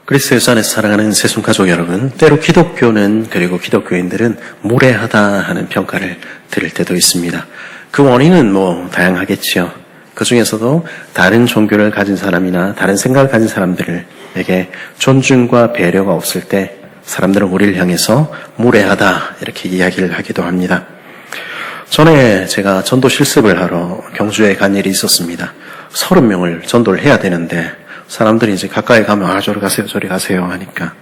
그리스도예수 안에서 사랑하는 새순가족 여러분, 때로 기독교는 그리고 기독교인들은 무례하다 하는 평가를 들을 때도 있습니다. 그 원인은 다양하겠지요. 그 중에서도 다른 종교를 가진 사람이나 다른 생각을 가진 사람들에게 존중과 배려가 없을 때 사람들은 우리를 향해서 무례하다 이렇게 이야기를 하기도 합니다. 전에 제가 전도 실습을 하러 경주에 간 일이 있었습니다. 30명을 전도를 해야 되는데 사람들이 이제 가까이 가면 저리 가세요 저리 가세요 하니까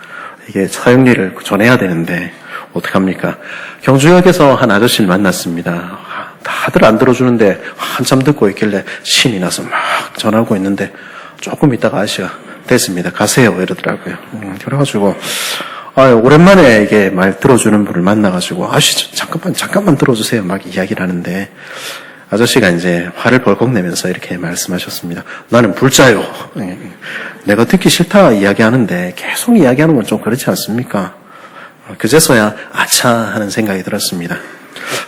이게 사역리를 전해야 되는데 어떡합니까? 경주역에서 한 아저씨를 만났습니다. 다들 안 들어주는데 한참 듣고 있길래 신이 나서 막 전하고 있는데 조금 있다가 아저씨가 됐습니다 가세요 이러더라고요. 그래가지고 오랜만에 이게 말 들어주는 분을 만나가지고 아저씨 잠깐만 들어주세요 막 이야기를 하는데 아저씨가 이제 화를 벌컥 내면서 이렇게 말씀하셨습니다. 나는 불자요. 내가 듣기 싫다 이야기하는데 계속 이야기하는 건 좀 그렇지 않습니까? 그제서야 아차 하는 생각이 들었습니다.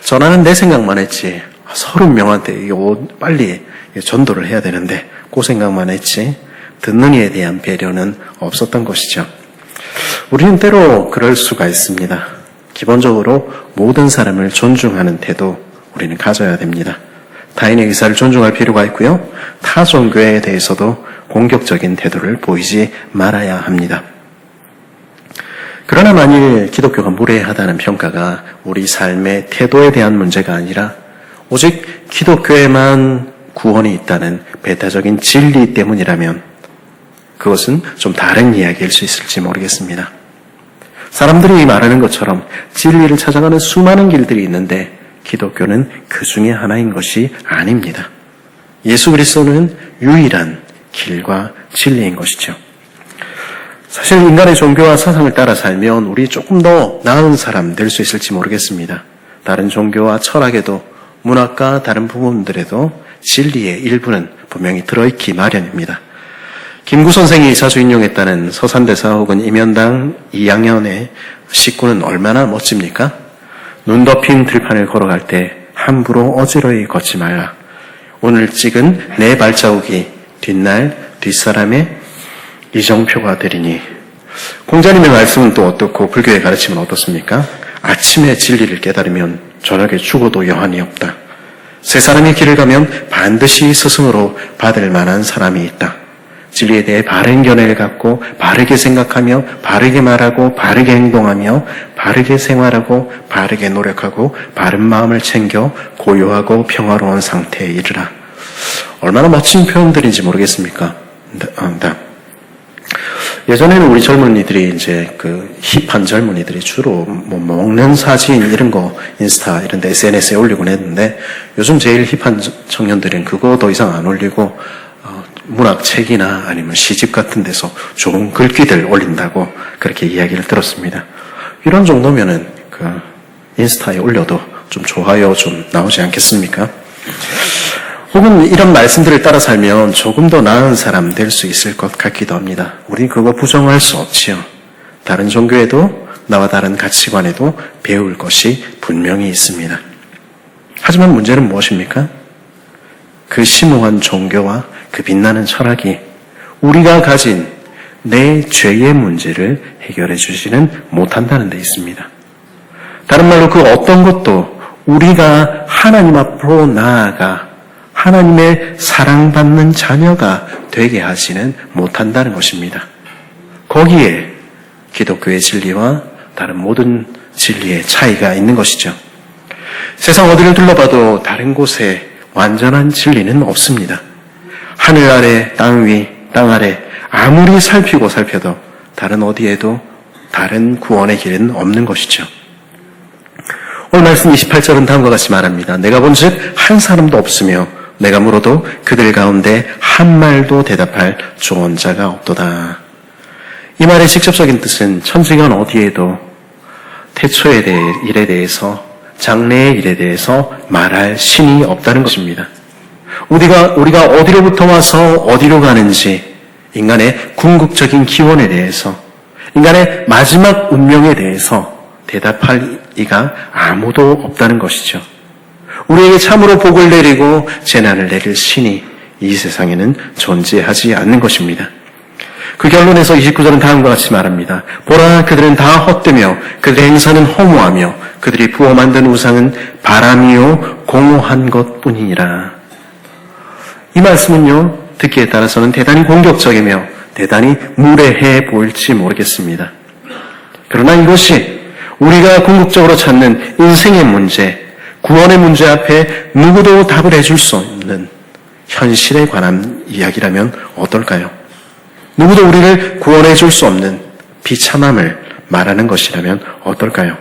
전하는 내 생각만 했지 30명한테 빨리 전도를 해야 되는데 그 생각만 했지 듣는 이에 대한 배려는 없었던 것이죠. 우리는 때로 그럴 수가 있습니다. 기본적으로 모든 사람을 존중하는 태도 우리는 가져야 됩니다. 타인의 의사를 존중할 필요가 있고요. 타 종교에 대해서도 공격적인 태도를 보이지 말아야 합니다. 그러나 만일 기독교가 무례하다는 평가가 우리 삶의 태도에 대한 문제가 아니라 오직 기독교에만 구원이 있다는 배타적인 진리 때문이라면 그것은 좀 다른 이야기일 수 있을지 모르겠습니다. 사람들이 말하는 것처럼 진리를 찾아가는 수많은 길들이 있는데 기독교는 그 중에 하나인 것이 아닙니다. 예수 그리스도는 유일한 길과 진리인 것이죠. 사실 인간의 종교와 사상을 따라 살면 우리 조금 더 나은 사람 될 수 있을지 모르겠습니다. 다른 종교와 철학에도 문학과 다른 부분들에도 진리의 일부는 분명히 들어있기 마련입니다. 김구 선생이 자주 인용했다는 서산대사 혹은 임현당 이양현의 식구는 얼마나 멋집니까? 눈 덮인 들판을 걸어갈 때 함부로 어지러이 걷지 말라. 오늘 찍은 내 발자국이 뒷날 뒷사람의 이정표가 되리니. 공자님의 말씀은 또 어떻고 불교의 가르침은 어떻습니까? 아침에 진리를 깨달으면 저녁에 죽어도 여한이 없다. 세 사람이 길을 가면 반드시 스승으로 받을 만한 사람이 있다. 진리에 대해 바른 견해를 갖고 바르게 생각하며 바르게 말하고 바르게 행동하며 바르게 생활하고 바르게 노력하고 바른 마음을 챙겨 고요하고 평화로운 상태에 이르라. 얼마나 멋진 표현들인지 모르겠습니까? 예전에는 우리 젊은이들이 이제 힙한 젊은이들이 주로 먹는 사진 이런 거 인스타 이런 데 SNS에 올리곤 했는데 요즘 제일 힙한 청년들은 그거 더 이상 안 올리고 문학책이나 아니면 시집 같은 데서 좋은 글귀들 올린다고 그렇게 이야기를 들었습니다. 이런 정도면은 인스타에 올려도 좀 좋아요 좀 나오지 않겠습니까? 혹은 이런 말씀들을 따라 살면 조금 더 나은 사람 될 수 있을 것 같기도 합니다. 우린 그거 부정할 수 없지요. 다른 종교에도 나와 다른 가치관에도 배울 것이 분명히 있습니다. 하지만 문제는 무엇입니까? 그 심오한 종교와 그 빛나는 철학이 우리가 가진 내 죄의 문제를 해결해 주지는 못한다는 데 있습니다. 다른 말로 그 어떤 것도 우리가 하나님 앞으로 나아가 하나님의 사랑받는 자녀가 되게 하지는 못한다는 것입니다. 거기에 기독교의 진리와 다른 모든 진리의 차이가 있는 것이죠. 세상 어디를 둘러봐도 다른 곳에 완전한 진리는 없습니다. 하늘 아래, 땅 위, 땅 아래 아무리 살펴도 다른 어디에도 다른 구원의 길은 없는 것이죠. 오늘 말씀 28절은 다음과 같이 말합니다. 내가 본즉 한 사람도 없으며 내가 물어도 그들 가운데 한 말도 대답할 조언자가 없도다. 이 말의 직접적인 뜻은 천지간 어디에도 태초의 일에 대해서 장래의 일에 대해서 말할 신이 없다는 것입니다. 우리가 어디로부터 와서 어디로 가는지, 인간의 궁극적인 기원에 대해서, 인간의 마지막 운명에 대해서 대답할 이가 아무도 없다는 것이죠. 우리에게 참으로 복을 내리고 재난을 내릴 신이 이 세상에는 존재하지 않는 것입니다. 그 결론에서 29절은 다음과 같이 말합니다. 보라, 그들은 다 헛되며 그들의 행사는 허무하며 그들이 부어 만든 우상은 바람이요 공허한 것뿐이니라. 이 말씀은요, 듣기에 따라서는 대단히 공격적이며 대단히 무례해 보일지 모르겠습니다. 그러나 이것이 우리가 궁극적으로 찾는 인생의 문제, 구원의 문제 앞에 누구도 답을 해줄 수 없는 현실에 관한 이야기라면 어떨까요? 누구도 우리를 구원해 줄 수 없는 비참함을 말하는 것이라면 어떨까요?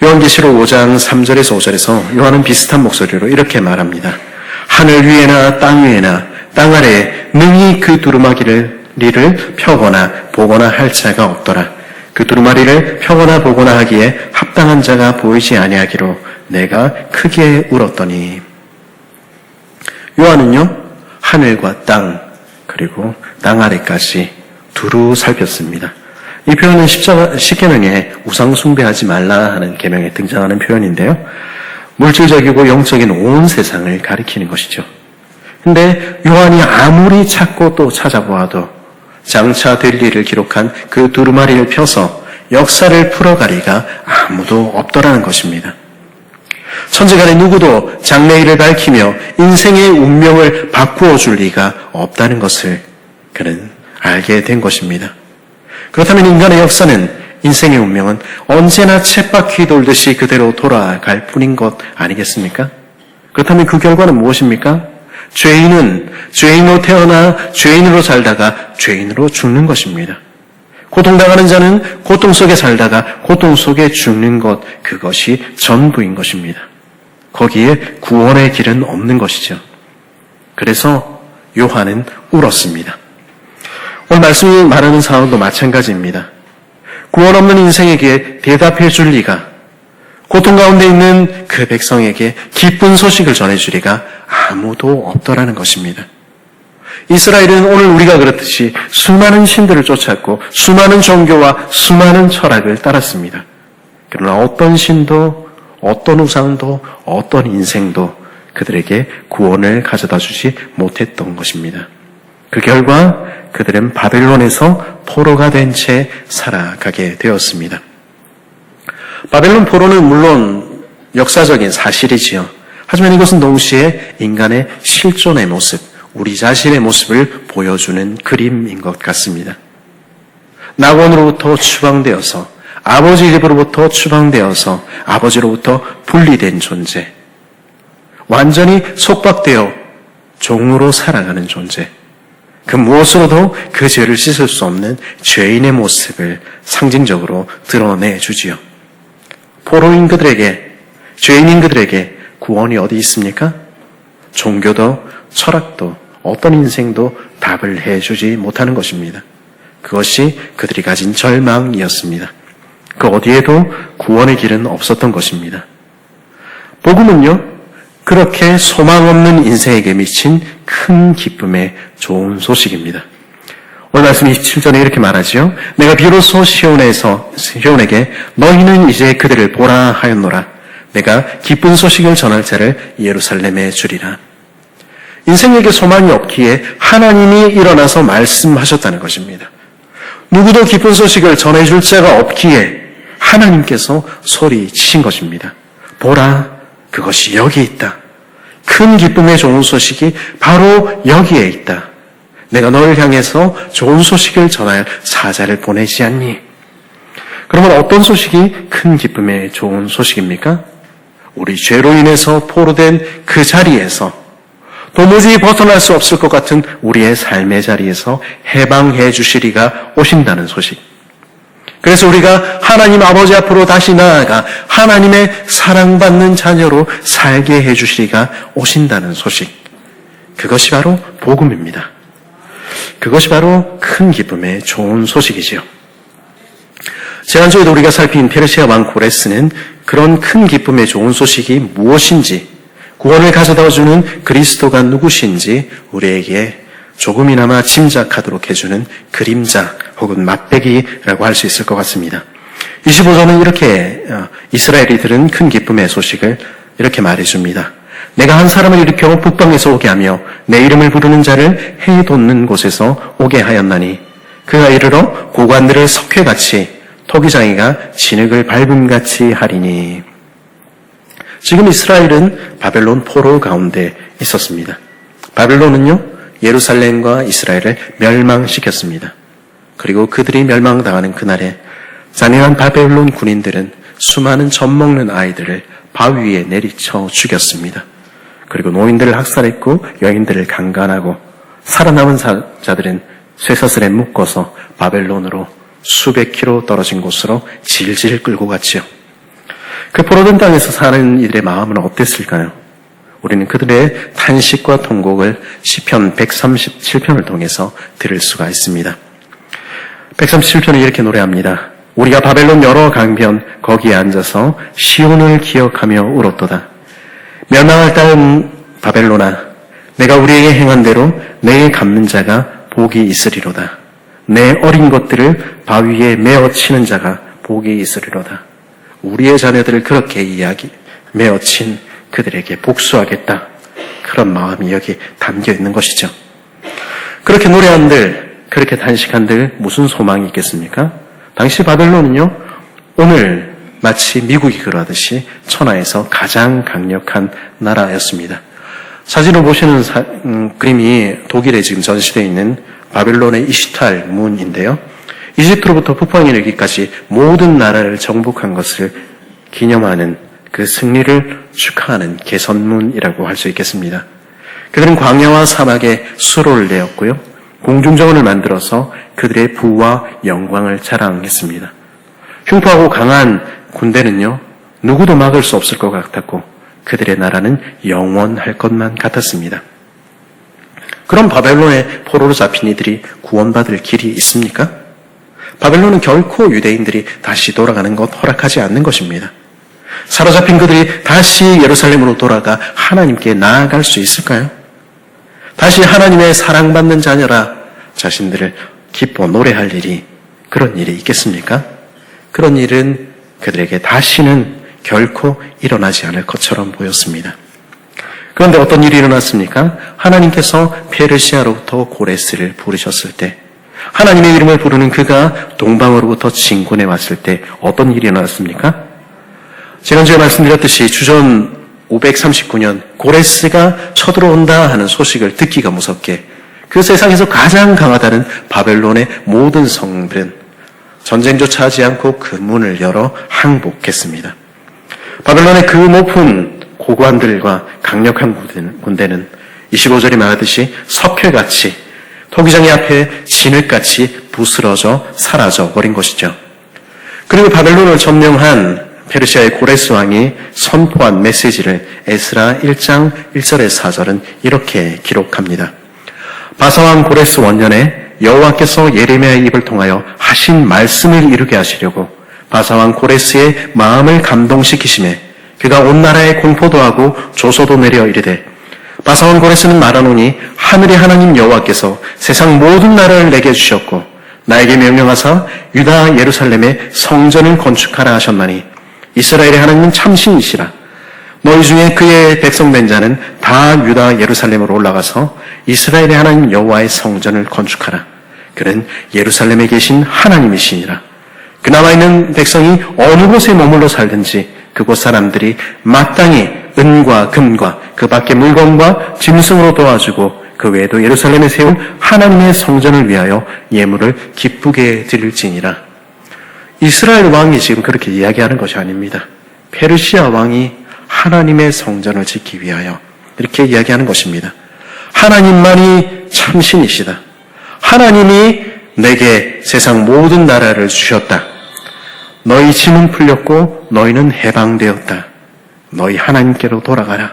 요한계시록 5장 3절에서 5절에서 요한은 비슷한 목소리로 이렇게 말합니다. 하늘 위에나 땅 위에나 땅 아래에 능히 그 두루마기를 펴거나 보거나 할 자가 없더라. 그 두루마리를 펴거나 보거나 하기에 합당한 자가 보이지 아니하기로 내가 크게 울었더니. 요한은요, 하늘과 땅 그리고 땅 아래까지 두루 살폈습니다. 이 표현은 십계명에 우상 숭배하지 말라 하는 계명에 등장하는 표현인데요, 물질적이고 영적인 온 세상을 가리키는 것이죠. 근데 요한이 아무리 찾고 또 찾아보아도 장차 될 일을 기록한 그 두루마리를 펴서 역사를 풀어가리가 아무도 없더라는 것입니다. 천지간에 누구도 장래일을 밝히며 인생의 운명을 바꾸어 줄 리가 없다는 것을 그는 알게 된 것입니다. 그렇다면 인간의 역사는, 인생의 운명은 언제나 쳇바퀴 돌듯이 그대로 돌아갈 뿐인 것 아니겠습니까? 그렇다면 그 결과는 무엇입니까? 죄인은 죄인으로 태어나 죄인으로 살다가 죄인으로 죽는 것입니다. 고통당하는 자는 고통 속에 살다가 고통 속에 죽는 것, 그것이 전부인 것입니다. 거기에 구원의 길은 없는 것이죠. 그래서 요한은 울었습니다. 오늘 말씀이 말하는 상황도 마찬가지입니다. 구원 없는 인생에게 대답해 줄 리가, 고통 가운데 있는 그 백성에게 기쁜 소식을 전해줄 리가 아무도 없더라는 것입니다. 이스라엘은 오늘 우리가 그렇듯이 수많은 신들을 쫓았고 수많은 종교와 수많은 철학을 따랐습니다. 그러나 어떤 신도, 어떤 우상도, 어떤 인생도 그들에게 구원을 가져다 주지 못했던 것입니다. 그 결과 그들은 바벨론에서 포로가 된 채 살아가게 되었습니다. 바벨론 포로는 물론 역사적인 사실이지요. 하지만 이것은 동시에 인간의 실존의 모습, 우리 자신의 모습을 보여주는 그림인 것 같습니다. 낙원으로부터 추방되어서, 아버지 집으로부터 추방되어서 아버지로부터 분리된 존재, 완전히 속박되어 종으로 살아가는 존재, 그 무엇으로도 그 죄를 씻을 수 없는 죄인의 모습을 상징적으로 드러내주지요. 포로인 그들에게, 죄인인 그들에게 구원이 어디 있습니까? 종교도 철학도 어떤 인생도 답을 해주지 못하는 것입니다. 그것이 그들이 가진 절망이었습니다. 그 어디에도 구원의 길은 없었던 것입니다. 복음은요, 그렇게 소망 없는 인생에게 미친 큰 기쁨의 좋은 소식입니다. 오늘 말씀 27절에 이렇게 말하지요. 내가 비로소 시온에게 너희는 이제 그들을 보라 하였노라. 내가 기쁜 소식을 전할 자를 예루살렘에 주리라. 인생에게 소망이 없기에 하나님이 일어나서 말씀하셨다는 것입니다. 누구도 기쁜 소식을 전해줄 자가 없기에 하나님께서 소리치신 것입니다. 보라, 그것이 여기 있다. 큰 기쁨의 좋은 소식이 바로 여기에 있다. 내가 너를 향해서 좋은 소식을 전할 사자를 보내지 않니? 그러면 어떤 소식이 큰 기쁨의 좋은 소식입니까? 우리 죄로 인해서 포로된 그 자리에서, 도무지 벗어날 수 없을 것 같은 우리의 삶의 자리에서 해방해 주시리가 오신다는 소식. 그래서 우리가 하나님 아버지 앞으로 다시 나아가 하나님의 사랑받는 자녀로 살게 해 주시리가 오신다는 소식. 그것이 바로 복음입니다. 그것이 바로 큰 기쁨의 좋은 소식이지요. 지난주에도 우리가 살핀 페르시아 왕 고레스는 그런 큰 기쁨의 좋은 소식이 무엇인지, 구원을 가져다 주는 그리스도가 누구신지 우리에게 조금이나마 짐작하도록 해주는 그림자 혹은 맛배기라고 할 수 있을 것 같습니다. 25절은 이렇게 이스라엘이 들은 큰 기쁨의 소식을 이렇게 말해줍니다. 내가 한 사람을 일으켜 북방에서 오게 하며 내 이름을 부르는 자를 해 돋는 곳에서 오게 하였나니 그가 이르러 고관들을 석회같이 토기장이가 진흙을 밟음같이 하리니. 지금 이스라엘은 바벨론 포로 가운데 있었습니다. 바벨론은요, 예루살렘과 이스라엘을 멸망시켰습니다. 그리고 그들이 멸망당하는 그날에 잔인한 바벨론 군인들은 수많은 젖먹는 아이들을 바위 위에 내리쳐 죽였습니다. 그리고 노인들을 학살했고 여인들을 강간하고 살아남은 자들은 쇠사슬에 묶어서 바벨론으로 수백 킬로 떨어진 곳으로 질질 끌고 갔지요. 그 포로된 땅에서 사는 이들의 마음은 어땠을까요? 우리는 그들의 탄식과 통곡을 시편 137편을 통해서 들을 수가 있습니다. 137편은 이렇게 노래합니다. 우리가 바벨론 여러 강변 거기에 앉아서 시온을 기억하며 울었도다. 멸망할 땅 바벨론아, 내가 우리에게 행한 대로 내 갚는 자가 복이 있으리로다. 내 어린 것들을 바위에 메어 치는 자가 복이 있으리로다. 우리의 자녀들을 그렇게 메어 친 그들에게 복수하겠다. 그런 마음이 여기 담겨 있는 것이죠. 그렇게 노래한들, 그렇게 탄식한들 무슨 소망이 있겠습니까? 당시 바벨론은요, 오늘 마치 미국이 그러하듯이 천하에서 가장 강력한 나라였습니다. 사진을 보시는 그림이 독일에 지금 전시되어 있는 바벨론의 이슈탈 문인데요. 이집트로부터 북방에 이르기까지 모든 나라를 정복한 것을 기념하는 그 승리를 축하하는 개선문이라고 할 수 있겠습니다. 그들은 광야와 사막에 수로를 내었고요. 공중정원을 만들어서 그들의 부와 영광을 자랑했습니다. 흉포하고 강한 군대는요, 누구도 막을 수 없을 것 같았고 그들의 나라는 영원할 것만 같았습니다. 그럼 바벨론의 포로로 잡힌 이들이 구원받을 길이 있습니까? 바벨론은 결코 유대인들이 다시 돌아가는 것 허락하지 않는 것입니다. 사로잡힌 그들이 다시 예루살렘으로 돌아가 하나님께 나아갈 수 있을까요? 다시 하나님의 사랑받는 자녀라 자신들을 기뻐 노래할 일이, 그런 일이 있겠습니까? 그런 일은 그들에게 다시는 결코 일어나지 않을 것처럼 보였습니다. 그런데 어떤 일이 일어났습니까? 하나님께서 페르시아로부터 고레스를 부르셨을 때, 하나님의 이름을 부르는 그가 동방으로부터 진군해 왔을 때 어떤 일이 일어났습니까? 지난주에 말씀드렸듯이 주전 539년 고레스가 쳐들어온다 하는 소식을 듣기가 무섭게 그 세상에서 가장 강하다는 바벨론의 모든 성들은 전쟁조차 하지 않고 그 문을 열어 항복했습니다. 바벨론의 그 높은 고관들과 강력한 군대는 25절이 말하듯이 석회같이 토기장이 앞에 진흙같이 부스러져 사라져 버린 것이죠. 그리고 바벨론을 점령한 페르시아의 고레스 왕이 선포한 메시지를 에스라 1장 1절의 4절은 이렇게 기록합니다. 바사왕 고레스 원년에 여호와께서 예레미야의 입을 통하여 하신 말씀을 이루게 하시려고 바사왕 고레스의 마음을 감동시키심에 그가 온 나라에 공포도 하고 조소도 내려 이르되, 바사왕 고레스는 말하노니 하늘의 하나님 여호와께서 세상 모든 나라를 내게 주셨고 나에게 명령하사 유다 예루살렘에 성전을 건축하라 하셨나니 이스라엘의 하나님은 참신이시라. 너희 중에 그의 백성된 자는 다 유다 예루살렘으로 올라가서 이스라엘의 하나님 여호와의 성전을 건축하라. 그는 예루살렘에 계신 하나님이시니라. 그 남아있는 백성이 어느 곳에 머물러 살든지 그곳 사람들이 마땅히 은과 금과 그 밖의 물건과 짐승으로 도와주고 그 외에도 예루살렘에 세운 하나님의 성전을 위하여 예물을 기쁘게 드릴지니라. 이스라엘 왕이 지금 그렇게 이야기하는 것이 아닙니다. 페르시아 왕이 하나님의 성전을 짓기 위하여 이렇게 이야기하는 것입니다. 하나님만이 참신이시다. 하나님이 내게 세상 모든 나라를 주셨다. 너희 짐은 풀렸고 너희는 해방되었다. 너희 하나님께로 돌아가라.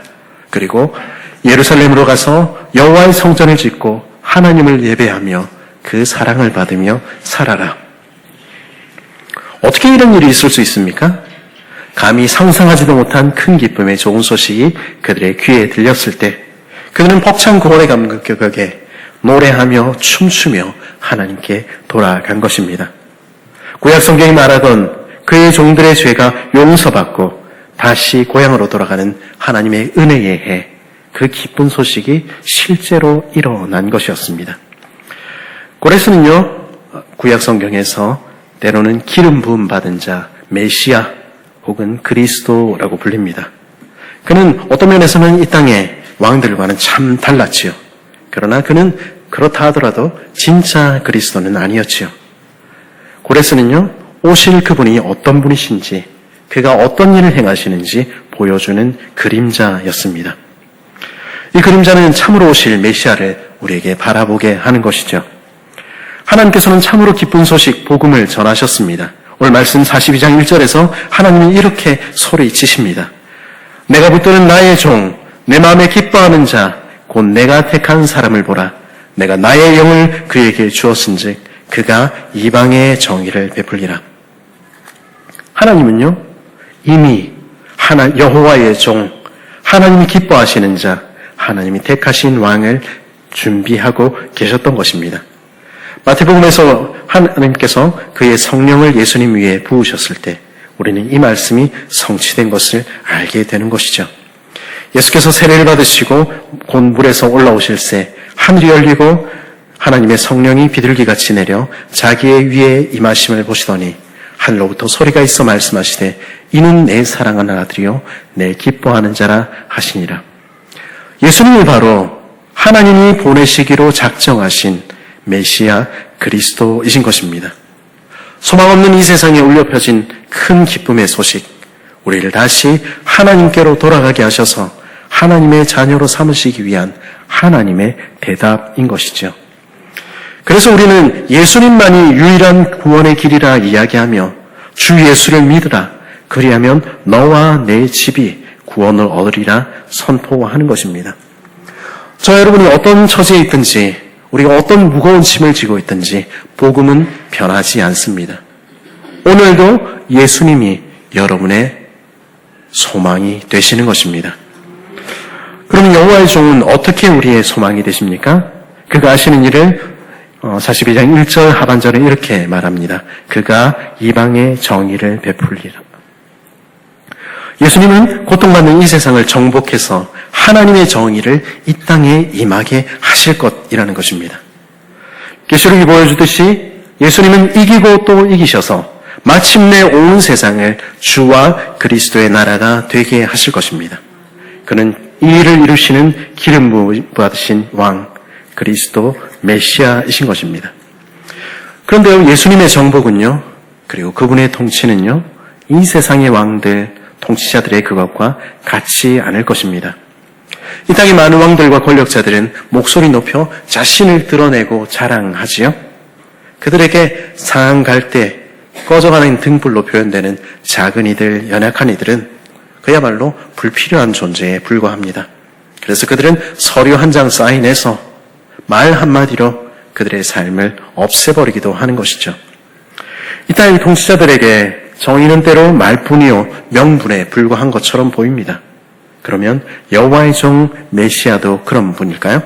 그리고 예루살렘으로 가서 여호와의 성전을 짓고 하나님을 예배하며 그 사랑을 받으며 살아라. 어떻게 이런 일이 있을 수 있습니까? 감히 상상하지도 못한 큰 기쁨의 좋은 소식이 그들의 귀에 들렸을 때 그들은 벅찬 구원의 감격에 노래하며 춤추며 하나님께 돌아간 것입니다. 구약 성경이 말하던 그의 종들의 죄가 용서받고 다시 고향으로 돌아가는 하나님의 은혜의 해, 그 기쁜 소식이 실제로 일어난 것이었습니다. 고레스는요, 구약 성경에서 때로는 기름 부음 받은 자, 메시아 혹은 그리스도라고 불립니다. 그는 어떤 면에서는 이 땅의 왕들과는 참 달랐지요. 그러나 그는 그렇다 하더라도 진짜 그리스도는 아니었지요. 고레스는요, 오실 그분이 어떤 분이신지, 그가 어떤 일을 행하시는지 보여주는 그림자였습니다. 이 그림자는 참으로 오실 메시아를 우리에게 바라보게 하는 것이죠. 하나님께서는 참으로 기쁜 소식, 복음을 전하셨습니다. 오늘 말씀 42장 1절에서 하나님은 이렇게 소리치십니다. 내가 붙드는 나의 종, 내 마음에 기뻐하는 자, 곧 내가 택한 사람을 보라. 내가 나의 영을 그에게 주었은즉 그가 이방의 정의를 베풀리라. 하나님은요, 이미 여호와의 종, 하나님이 기뻐하시는 자, 하나님이 택하신 왕을 준비하고 계셨던 것입니다. 마태복음에서 하나님께서 그의 성령을 예수님 위에 부으셨을 때 우리는 이 말씀이 성취된 것을 알게 되는 것이죠. 예수께서 세례를 받으시고 곧 물에서 올라오실새 하늘이 열리고 하나님의 성령이 비둘기같이 내려 자기의 위에 임하심을 보시더니 하늘로부터 소리가 있어 말씀하시되 이는 내 사랑하는 아들이요 내 기뻐하는 자라 하시니라. 예수님이 바로 하나님이 보내시기로 작정하신 메시아 그리스도이신 것입니다. 소망 없는 이 세상에 울려 펴진 큰 기쁨의 소식, 우리를 다시 하나님께로 돌아가게 하셔서 하나님의 자녀로 삼으시기 위한 하나님의 대답인 것이죠. 그래서 우리는 예수님만이 유일한 구원의 길이라 이야기하며 주 예수를 믿으라, 그리하면 너와 내 집이 구원을 얻으리라 선포하는 것입니다. 저 여러분이 어떤 처지에 있든지, 우리가 어떤 무거운 짐을 지고 있든지 복음은 변하지 않습니다. 오늘도 예수님이 여러분의 소망이 되시는 것입니다. 그럼 여호와의 종은 어떻게 우리의 소망이 되십니까? 그가 하시는 일을 42장 1절 하반절에 이렇게 말합니다. 그가 이방의 정의를 베풀리라. 예수님은 고통받는 이 세상을 정복해서 하나님의 정의를 이 땅에 임하게 하실 것이라는 것입니다. 계시록이 보여주듯이 예수님은 이기고 또 이기셔서 마침내 온 세상을 주와 그리스도의 나라가 되게 하실 것입니다. 그는 이 일을 이루시는 기름 부음 받으신 왕, 그리스도 메시아이신 것입니다. 그런데요, 예수님의 정복은요, 그리고 그분의 통치는요, 이 세상의 왕들, 통치자들의 그것과 같지 않을 것입니다. 이 땅의 많은 왕들과 권력자들은 목소리 높여 자신을 드러내고 자랑하지요. 그들에게 상한 갈대, 꺼져가는 등불로 표현되는 작은 이들, 연약한 이들은 그야말로 불필요한 존재에 불과합니다. 그래서 그들은 서류 한 장 사인해서 말 한마디로 그들의 삶을 없애버리기도 하는 것이죠. 이 땅의 통치자들에게 정의는 때로 말뿐이요 명분에 불과한 것처럼 보입니다. 그러면 여호와의 종 메시아도 그런 분일까요?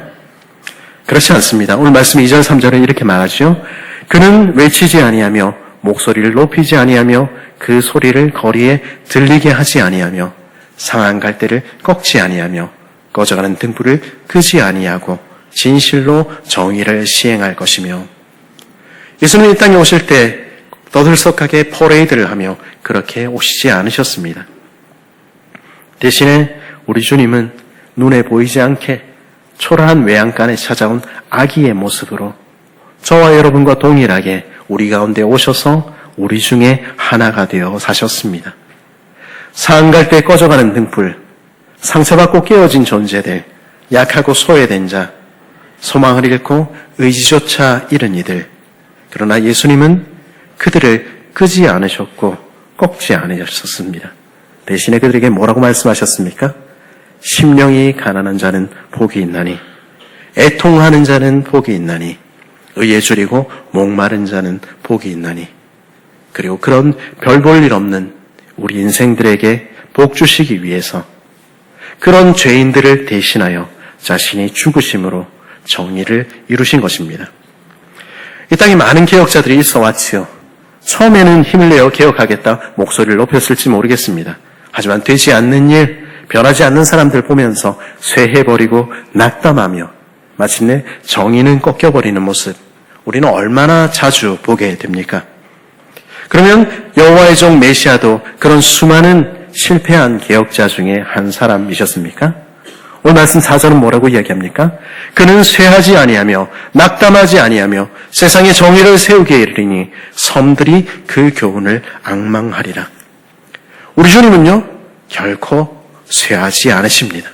그렇지 않습니다. 오늘 말씀 2절 3절에 이렇게 말하죠. 그는 외치지 아니하며 목소리를 높이지 아니하며 그 소리를 거리에 들리게 하지 아니하며 상한 갈대를 꺾지 아니하며 꺼져가는 등불을 끄지 아니하고 진실로 정의를 시행할 것이며. 예수는 이 땅에 오실 때 떠들썩하게 퍼레이드를 하며 그렇게 오시지 않으셨습니다. 대신에 우리 주님은 눈에 보이지 않게 초라한 외양간에 찾아온 아기의 모습으로 저와 여러분과 동일하게 우리 가운데 오셔서 우리 중에 하나가 되어 사셨습니다. 상한 갈대 꺼져가는 등불, 상처받고 깨어진 존재들, 약하고 소외된 자, 소망을 잃고 의지조차 잃은 이들. 그러나 예수님은 그들을 끄지 않으셨고 꺾지 않으셨습니다. 대신에 그들에게 뭐라고 말씀하셨습니까? 심령이 가난한 자는 복이 있나니, 애통하는 자는 복이 있나니, 의에 줄이고 목마른 자는 복이 있나니. 그리고 그런 별 볼 일 없는 우리 인생들에게 복 주시기 위해서 그런 죄인들을 대신하여 자신이 죽으심으로 정의를 이루신 것입니다. 이 땅에 많은 개혁자들이 있어 왔지요. 처음에는 힘을 내어 개혁하겠다 목소리를 높였을지 모르겠습니다. 하지만 되지 않는 일, 변하지 않는 사람들 보면서 쇠해버리고 낙담하며 마침내 정의는 꺾여버리는 모습, 우리는 얼마나 자주 보게 됩니까? 그러면 여호와의 종 메시아도 그런 수많은 실패한 개혁자 중에 한 사람이셨습니까? 오늘 말씀 4절은 뭐라고 이야기합니까? 그는 쇠하지 아니하며 낙담하지 아니하며 세상의 정의를 세우게 이르리니 섬들이 그 교훈을 앙망하리라. 우리 주님은요, 결코 쇠하지 않으십니다.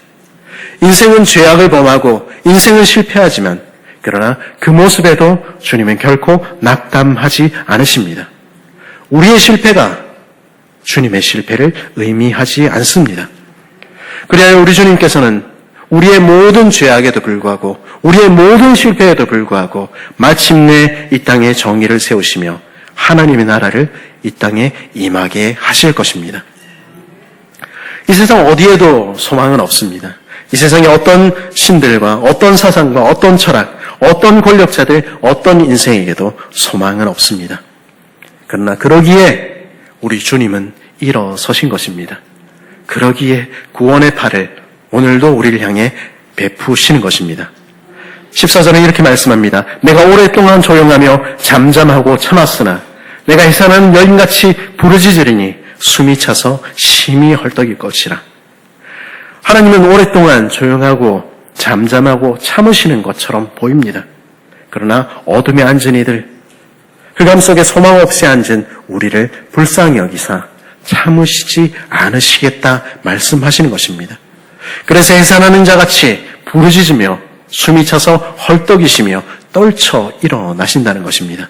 인생은 죄악을 범하고 인생은 실패하지만 그러나 그 모습에도 주님은 결코 낙담하지 않으십니다. 우리의 실패가 주님의 실패를 의미하지 않습니다. 그래야 우리 주님께서는 우리의 모든 죄악에도 불구하고 우리의 모든 실패에도 불구하고 마침내 이 땅에 정의를 세우시며 하나님의 나라를 이 땅에 임하게 하실 것입니다. 이 세상 어디에도 소망은 없습니다. 이 세상에 어떤 신들과 어떤 사상과 어떤 철학, 어떤 권력자들, 어떤 인생에게도 소망은 없습니다. 그러나 그러기에 우리 주님은 일어서신 것입니다. 그러기에 구원의 팔을 오늘도 우리를 향해 베푸시는 것입니다. 14절에 이렇게 말씀합니다. 내가 오랫동안 조용하며 잠잠하고 참았으나 내가 해산한 여인같이 부르짖으리니 숨이 차서 심히 헐떡일 것이라. 하나님은 오랫동안 조용하고 잠잠하고 참으시는 것처럼 보입니다. 그러나 어둠에 앉은 이들, 흑암 속에 소망 없이 앉은 우리를 불쌍히 여기사 참으시지 않으시겠다 말씀하시는 것입니다. 그래서 해산하는 자같이 부르짖으며 숨이 차서 헐떡이시며 떨쳐 일어나신다는 것입니다.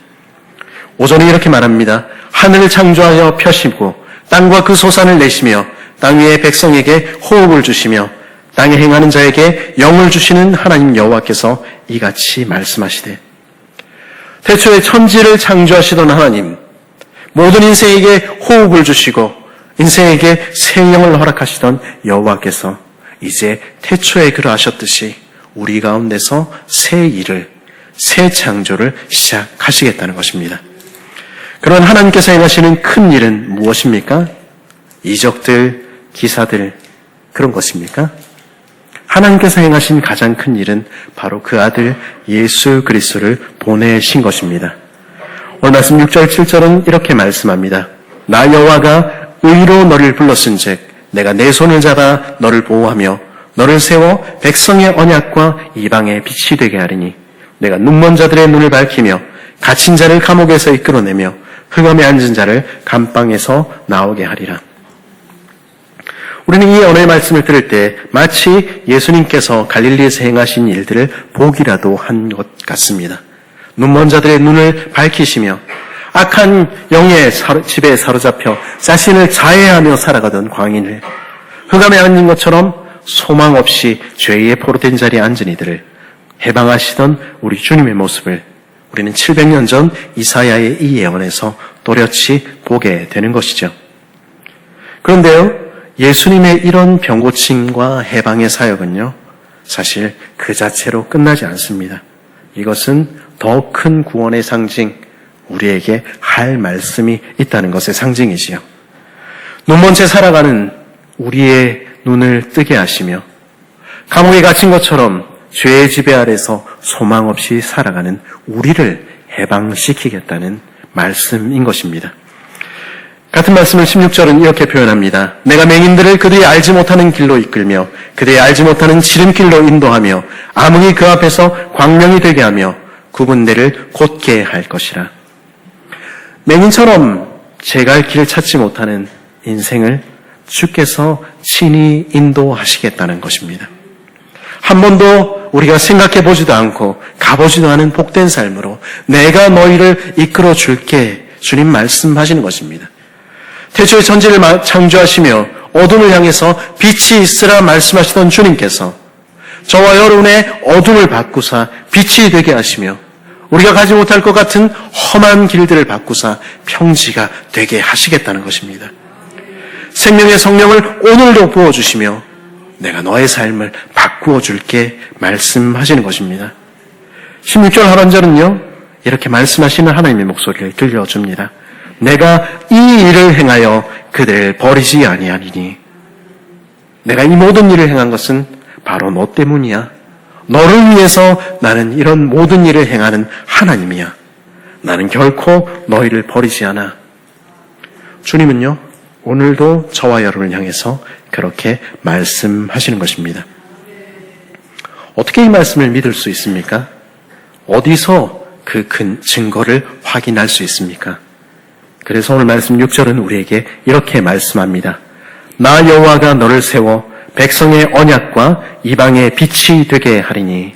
오전에 이렇게 말합니다. 하늘을 창조하여 펴시고 땅과 그 소산을 내시며 땅 위의 백성에게 호흡을 주시며 땅에 행하는 자에게 영을 주시는 하나님 여호와께서 이같이 말씀하시되, 태초에 천지를 창조하시던 하나님, 모든 인생에게 호흡을 주시고 인생에게 새 영을 허락하시던 여호와께서 이제 태초에 그러하셨듯이 우리 가운데서 새 일을, 새 창조를 시작하시겠다는 것입니다. 그런 하나님께서 행하시는 큰 일은 무엇입니까? 이적들, 기사들, 그런 것입니까? 하나님께서 행하신 가장 큰 일은 바로 그 아들 예수 그리스도를 보내신 것입니다. 오늘 말씀 6절, 7절은 이렇게 말씀합니다. 나 여호와가 의로 너를 불렀은즉 내가 내 손을 잡아 너를 보호하며 너를 세워 백성의 언약과 이방의 빛이 되게 하리니 내가 눈먼 자들의 눈을 밝히며 갇힌 자를 감옥에서 이끌어내며 흑암에 앉은 자를 감방에서 나오게 하리라. 우리는 이 언어의 말씀을 들을 때 마치 예수님께서 갈릴리에서 행하신 일들을 보기라도 한 것 같습니다. 눈먼 자들의 눈을 밝히시며 악한 영의 집에 사로잡혀 자신을 자해하며 살아가던 광인을, 흑암에 앉은 것처럼 소망 없이 죄의 포로된 자리에 앉은 이들을 해방하시던 우리 주님의 모습을 우리는 700년 전 이사야의 이 예언에서 또렷이 보게 되는 것이죠. 그런데요, 예수님의 이런 병고침과 해방의 사역은요, 사실 그 자체로 끝나지 않습니다. 이것은 더 큰 구원의 상징, 우리에게 할 말씀이 있다는 것의 상징이지요. 눈먼 채 살아가는 우리의 눈을 뜨게 하시며 감옥에 갇힌 것처럼 죄의 지배 아래서 소망 없이 살아가는 우리를 해방시키겠다는 말씀인 것입니다. 같은 말씀을 16절은 이렇게 표현합니다. 내가 맹인들을 그들이 알지 못하는 길로 이끌며 그들이 알지 못하는 지름길로 인도하며 암흑이 그 앞에서 광명이 되게 하며 굽은 데를 곧게 할 것이라. 맹인처럼 제갈 길을 찾지 못하는 인생을 주께서 친히 인도하시겠다는 것입니다. 한 번도 우리가 생각해 보지도 않고 가보지도 않은 복된 삶으로 내가 너희를 이끌어 줄게, 주님 말씀하시는 것입니다. 태초에 천지를 창조하시며 어둠을 향해서 빛이 있으라 말씀하시던 주님께서 저와 여러분의 어둠을 바꾸사 빛이 되게 하시며 우리가 가지 못할 것 같은 험한 길들을 바꾸사 평지가 되게 하시겠다는 것입니다. 생명의 성령을 오늘도 부어주시며 내가 너의 삶을 바꾸어 줄게 말씀하시는 것입니다. 16절 하반절은요, 이렇게 말씀하시는 하나님의 목소리를 들려줍니다. 내가 이 일을 행하여 그들을 버리지 아니하리니. 내가 이 모든 일을 행한 것은 바로 너 때문이야. 너를 위해서 나는 이런 모든 일을 행하는 하나님이야. 나는 결코 너희를 버리지 않아. 주님은요, 오늘도 저와 여러분을 향해서 그렇게 말씀하시는 것입니다. 어떻게 이 말씀을 믿을 수 있습니까? 어디서 그 큰 증거를 확인할 수 있습니까? 그래서 오늘 말씀 6절은 우리에게 이렇게 말씀합니다. 나 여호와가 너를 세워 백성의 언약과 이방의 빛이 되게 하리니.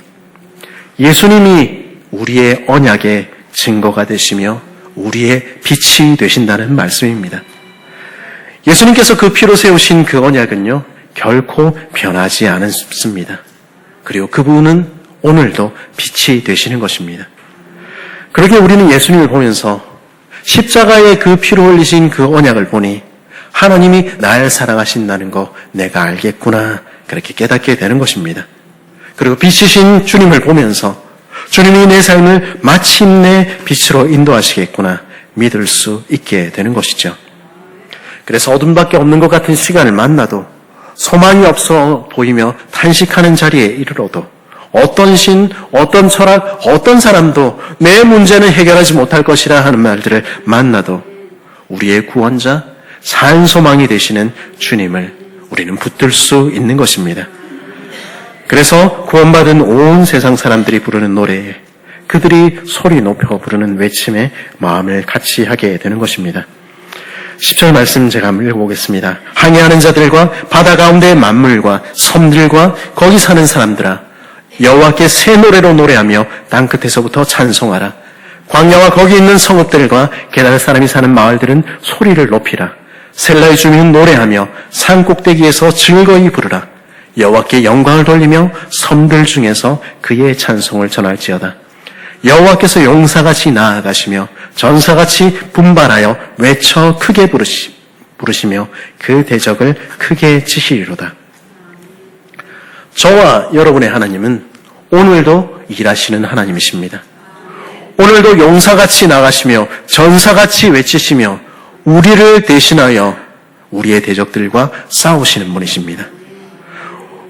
예수님이 우리의 언약의 증거가 되시며 우리의 빛이 되신다는 말씀입니다. 예수님께서 그 피로 세우신 그 언약은요, 결코 변하지 않습니다. 그리고 그분은 오늘도 빛이 되시는 것입니다. 그렇게 우리는 예수님을 보면서 십자가에 그 피로 흘리신 그 언약을 보니 하나님이 날 사랑하신다는 거 내가 알겠구나, 그렇게 깨닫게 되는 것입니다. 그리고 빛이신 주님을 보면서 주님이 내 삶을 마침내 빛으로 인도하시겠구나 믿을 수 있게 되는 것이죠. 그래서 어둠밖에 없는 것 같은 시간을 만나도 소망이 없어 보이며 탄식하는 자리에 이르러도 어떤 신, 어떤 철학, 어떤 사람도 내 문제는 해결하지 못할 것이라 하는 말들을 만나도 우리의 구원자, 산 소망이 되시는 주님을 우리는 붙들 수 있는 것입니다. 그래서 구원받은 온 세상 사람들이 부르는 노래에 그들이 소리 높여 부르는 외침에 마음을 같이 하게 되는 것입니다. 10절 말씀 제가 한번 읽어보겠습니다. 항해하는 자들과 바다 가운데의 만물과 섬들과 거기 사는 사람들아, 여호와께 새 노래로 노래하며 땅끝에서부터 찬송하라. 광야와 거기 있는 성읍들과 게다르 사람이 사는 마을들은 소리를 높이라. 셀라의 주민은 노래하며 산 꼭대기에서 즐거이 부르라. 여호와께 영광을 돌리며 섬들 중에서 그의 찬송을 전할지어다. 여호와께서 용사같이 나아가시며 전사같이 분발하여 외쳐 크게 부르시며 그 대적을 크게 치시리로다. 저와 여러분의 하나님은 오늘도 일하시는 하나님이십니다. 오늘도 용사같이 나가시며 전사같이 외치시며 우리를 대신하여 우리의 대적들과 싸우시는 분이십니다.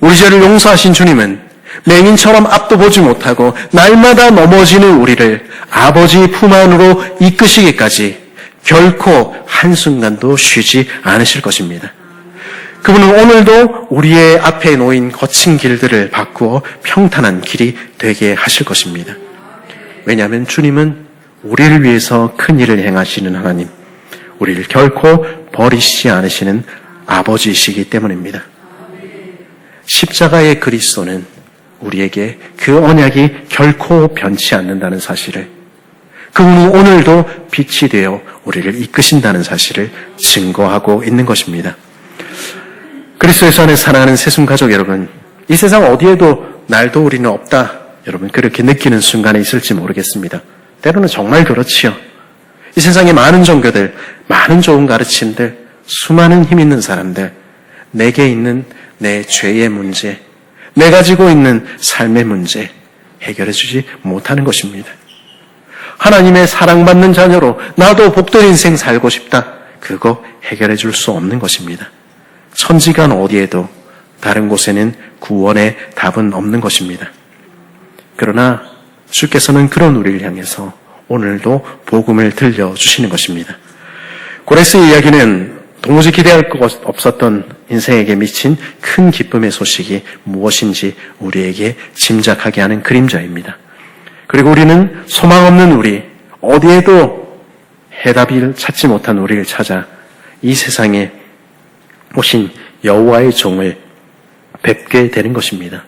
우리 죄를 용서하신 주님은 맹인처럼 앞도 보지 못하고 날마다 넘어지는 우리를 아버지 품 안으로 이끄시기까지 결코 한순간도 쉬지 않으실 것입니다. 그분은 오늘도 우리의 앞에 놓인 거친 길들을 바꾸어 평탄한 길이 되게 하실 것입니다. 왜냐하면 주님은 우리를 위해서 큰 일을 행하시는 하나님, 우리를 결코 버리시지 않으시는 아버지이시기 때문입니다. 십자가의 그리스도는 우리에게 그 언약이 결코 변치 않는다는 사실을, 그분이 오늘도 빛이 되어 우리를 이끄신다는 사실을 증거하고 있는 것입니다. 그리스도의 안에 사랑하는 새순가족 여러분, 이 세상 어디에도 날도 우리는 없다, 여러분 그렇게 느끼는 순간에 있을지 모르겠습니다. 때로는 정말 그렇지요. 이 세상에 많은 종교들, 많은 좋은 가르침들, 수많은 힘 있는 사람들, 내게 있는 내 죄의 문제, 내가 가지고 있는 삶의 문제 해결해주지 못하는 것입니다. 하나님의 사랑받는 자녀로 나도 복된 인생 살고 싶다, 그거 해결해줄 수 없는 것입니다. 천지간 어디에도 다른 곳에는 구원의 답은 없는 것입니다. 그러나 주께서는 그런 우리를 향해서 오늘도 복음을 들려주시는 것입니다. 고레스의 이야기는 도무지 기대할 것 없었던 인생에게 미친 큰 기쁨의 소식이 무엇인지 우리에게 짐작하게 하는 그림자입니다. 그리고 우리는 소망 없는 우리, 어디에도 해답을 찾지 못한 우리를 찾아 이 세상에 오신 여호와의 종을 뵙게 되는 것입니다.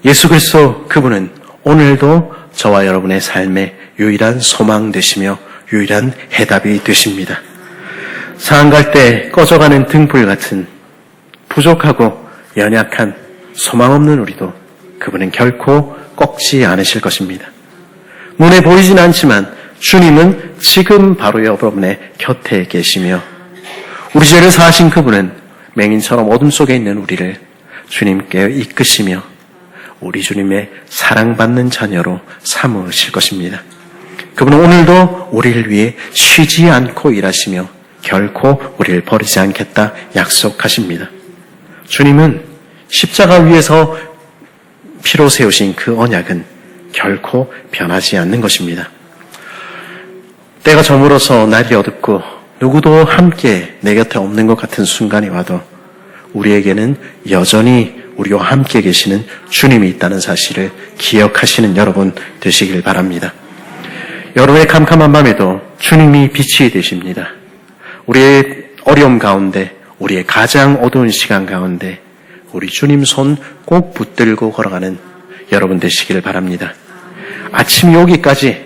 예수 그리스도 그분은 오늘도 저와 여러분의 삶의 유일한 소망 되시며 유일한 해답이 되십니다. 상한 갈 때 꺼져가는 등불 같은 부족하고 연약한 소망 없는 우리도 그분은 결코 꺾지 않으실 것입니다. 눈에 보이진 않지만 주님은 지금 바로 여러분의 곁에 계시며 우리 죄를 사하신 그분은 맹인처럼 어둠 속에 있는 우리를 주님께 이끄시며 우리 주님의 사랑받는 자녀로 삼으실 것입니다. 그분은 오늘도 우리를 위해 쉬지 않고 일하시며 결코 우리를 버리지 않겠다 약속하십니다. 주님은 십자가 위에서 피로 세우신 그 언약은 결코 변하지 않는 것입니다. 때가 저물어서 날이 어둡고 누구도 함께 내 곁에 없는 것 같은 순간이 와도 우리에게는 여전히 우리와 함께 계시는 주님이 있다는 사실을 기억하시는 여러분 되시길 바랍니다. 여러분의 캄캄한 밤에도 주님이 빛이 되십니다. 우리의 어려움 가운데, 우리의 가장 어두운 시간 가운데 우리 주님 손 꼭 붙들고 걸어가는 여러분 되시기를 바랍니다. 아침이 오기까지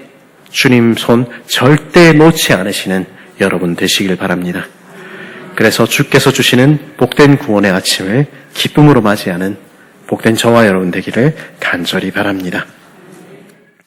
주님 손 절대 놓지 않으시는 여러분 되시길 바랍니다. 그래서 주께서 주시는 복된 구원의 아침을 기쁨으로 맞이하는 복된 저와 여러분 되기를 간절히 바랍니다.